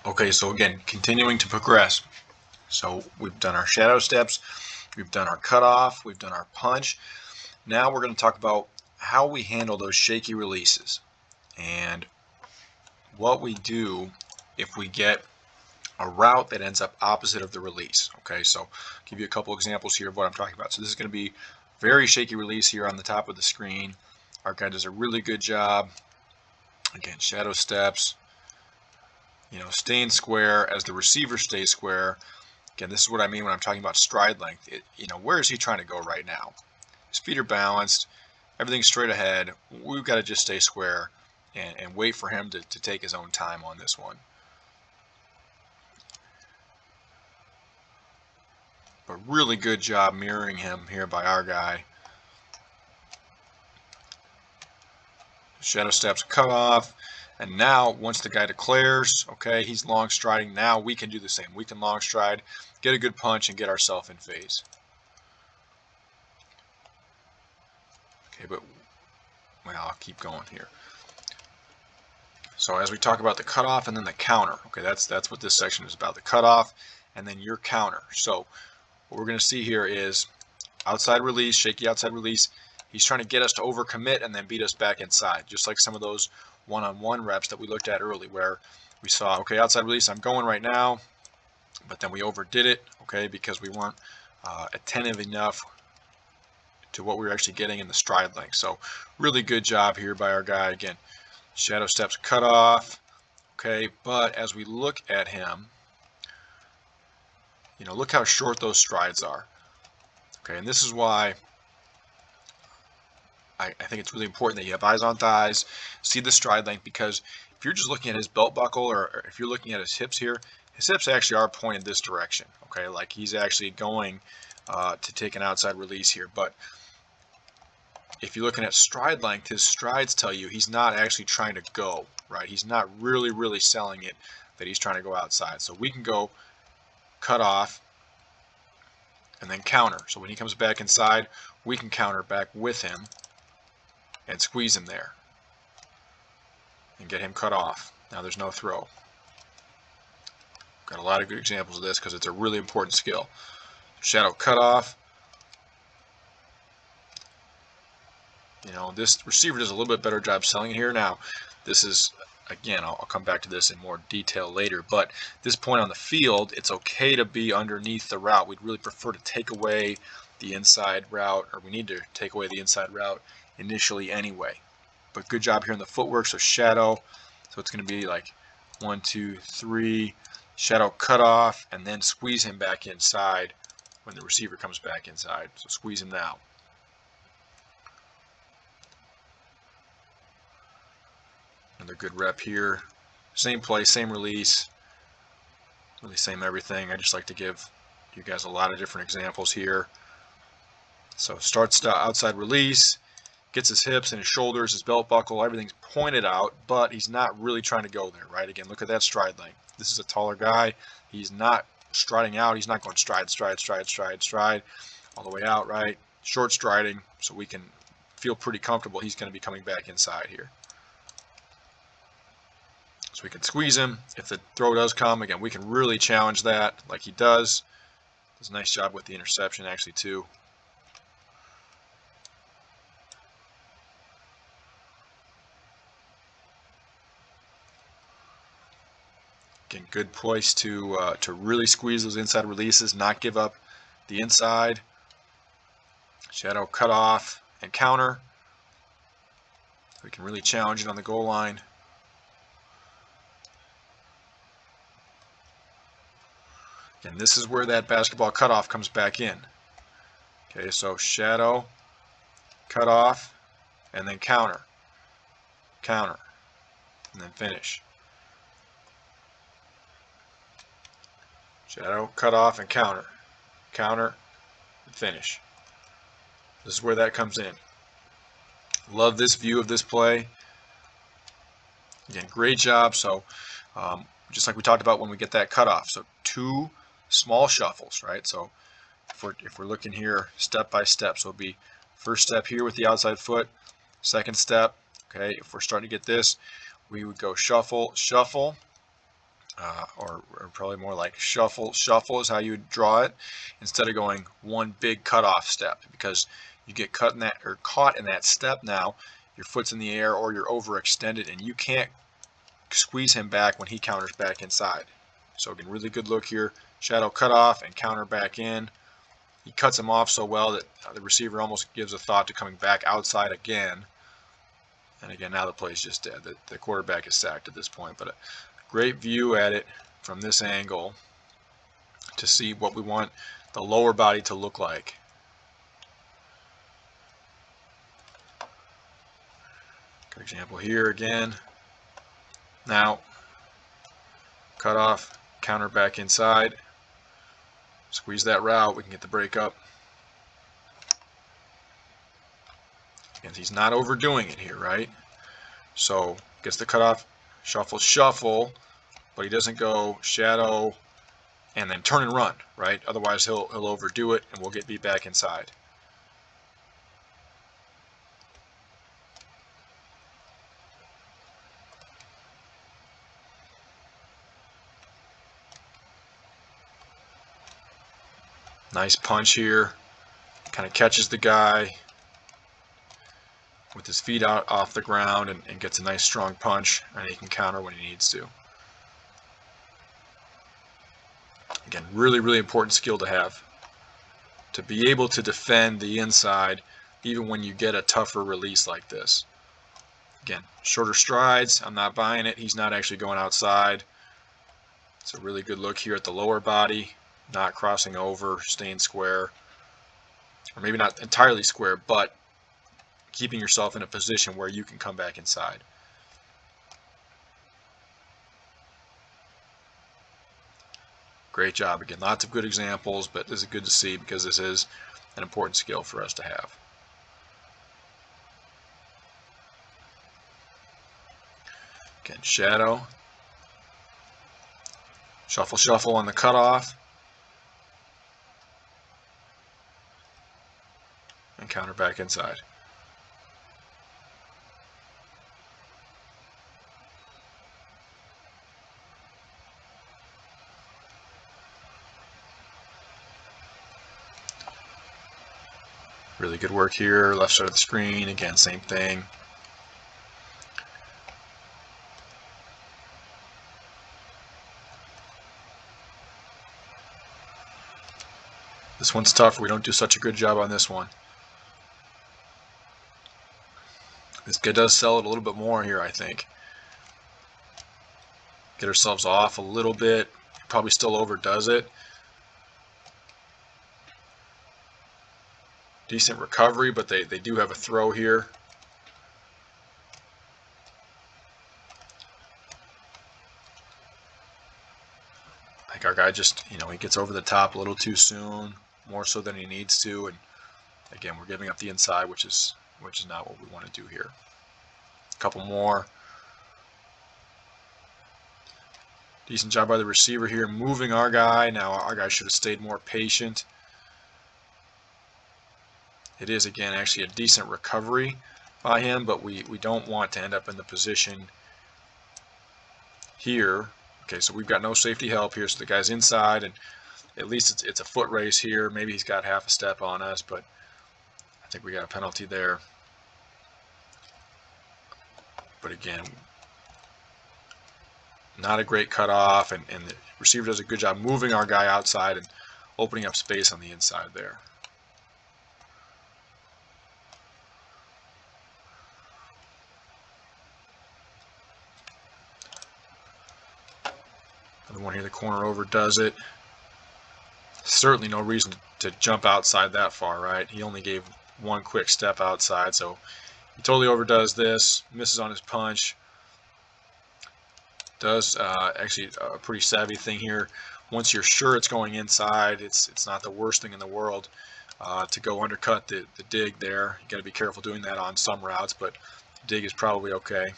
Okay, so again, continuing to progress. So we've done our shadow steps, we've done our cutoff, we've done our punch. Now we're going to talk about how we handle those shaky releases and what we do if we get a route that ends up opposite of the release. Okay, so I'll give you a couple examples here of what I'm talking about. So this is going to be very shaky release here on the top of the screen. Our guy does a really good job. Again, shadow steps, staying square as the receiver stays square. Again, this is what I mean when I'm talking about stride length. Where is he trying to go right now? His feet are balanced, everything's straight ahead. We've got to just stay square and wait for him to take his own time on this one. But really good job mirroring him here by our guy. Shadow steps, cut off. And now, once the guy declares, okay, he's long striding, now we can do the same. We can long stride, get a good punch, and get ourselves in phase. Okay, but I'll keep going here. So as we talk about the cutoff and then the counter, okay, that's what this section is about, the cutoff and then your counter. So what we're going to see here is outside release, shaky outside release. He's trying to get us to overcommit and then beat us back inside, just like some of those one-on-one reps that we looked at early where we saw, okay, outside release, I'm going right now, but then we overdid it, okay, because we weren't attentive enough to what we were actually getting in the stride length. So really good job here by our guy. Again, shadow steps, cut off, okay, but as we look at him, look how short those strides are. Okay, and this is why I think it's really important that you have eyes on thighs, see the stride length, because if you're just looking at his belt buckle or if you're looking at his hips here, his hips actually are pointed this direction, okay, like he's actually going to take an outside release here. But if you're looking at stride length, his strides tell you he's not actually trying to go, right? He's not really selling it that he's trying to go outside. So we can go cut off and then counter. So when he comes back inside, we can counter back with him and squeeze him there and get him cut off. Now there's no throw. Got a lot of good examples of this because it's a really important skill. Shadow cut off. This receiver does a little bit better job selling it here. Now, this is, again, I'll come back to this in more detail later, but this point on the field, it's okay to be underneath the route. We'd really prefer to take away the inside route, or we need to take away the inside route initially anyway. But good job here in the footwork. So shadow, so it's going to be like 1, 2, 3, shadow cut off, and then squeeze him back inside when the receiver comes back inside. So squeeze him now. Another good rep here. Same play, same release, really same everything. I just like to give you guys a lot of different examples here. So starts the outside release, gets his hips and his shoulders, his belt buckle, everything's pointed out, but he's not really trying to go there, right? Again, look at that stride length. This is a taller guy. He's not striding out. He's not going stride, stride, stride, stride, stride, all the way out, right? Short striding, so we can feel pretty comfortable he's going to be coming back inside here. So we can squeeze him. If the throw does come, again, we can really challenge that like he does. Does a nice job with the interception, actually, too. Again, good place to really squeeze those inside releases, not give up the inside. Shadow cut off and counter. We can really challenge it on the goal line. And this is where that basketball cutoff comes back in. Okay, so shadow, cutoff, and then counter, counter, and then finish. Shadow, cutoff, and counter, counter, and finish. This is where that comes in. Love this view of this play. Again, great job. So just like we talked about when we get that cutoff. So 2 small shuffles, right? So if we're looking here step by step, so it'll be first step here with the outside foot, second step, okay, if we're starting to get this, we would go shuffle, shuffle, or probably more like shuffle. Shuffle is how you would draw it instead of going one big cutoff step, because you get cut in that or caught in that step now. Your foot's in the air or you're overextended and you can't squeeze him back when he counters back inside. So again, really good look here. Shadow cutoff and counter back in. He cuts him off so well that the receiver almost gives a thought to coming back outside again. And again, now the play's just dead. The quarterback is sacked at this point. But a great view at it from this angle to see what we want the lower body to look like. Good example here again. Now, cut off, counter back inside. Squeeze that route, we can get the break up. And he's not overdoing it here, right? So gets the cutoff, shuffle, shuffle, but he doesn't go shadow and then turn and run, right? Otherwise he'll overdo it and we'll get beat back inside. Nice punch here. Kind of catches the guy with his feet out off the ground and gets a nice strong punch, and he can counter when he needs to. Again, really, really important skill to have. To be able to defend the inside even when you get a tougher release like this. Again, shorter strides. I'm not buying it. He's not actually going outside. It's a really good look here at the lower body. Not crossing over, staying square. Or maybe not entirely square, but keeping yourself in a position where you can come back inside. Great job. Again, lots of good examples, but this is good to see because this is an important skill for us to have. Again, shadow. Shuffle, shuffle on the cutoff. And counter back inside. Really good work here, left side of the screen, again, same thing. This one's tough, we don't do such a good job on this one. This guy does sell it a little bit more here, I think. Get ourselves off a little bit, probably still overdoes it. Decent recovery, but they do have a throw here. I think our guy just, he gets over the top a little too soon, more so than he needs to, and again, we're giving up the inside, which is not what we want to do here. A couple more. Decent job by the receiver here, moving our guy. Now our guy should have stayed more patient. It is, again, actually a decent recovery by him, but we don't want to end up in the position here. Okay, so we've got no safety help here, so the guy's inside, and at least it's a foot race here. Maybe he's got half a step on us, but I think we got a penalty there. But again, not a great cutoff, and the receiver does a good job moving our guy outside and opening up space on the inside there. Another one here, the corner overdoes it. Certainly no reason to jump outside that far, right? He only gave one quick step outside, so he totally overdoes this, misses on his punch. Does actually a pretty savvy thing here. Once you're sure it's going inside, it's not the worst thing in the world to go undercut the dig there. You got to be careful doing that on some routes, but dig is probably okay.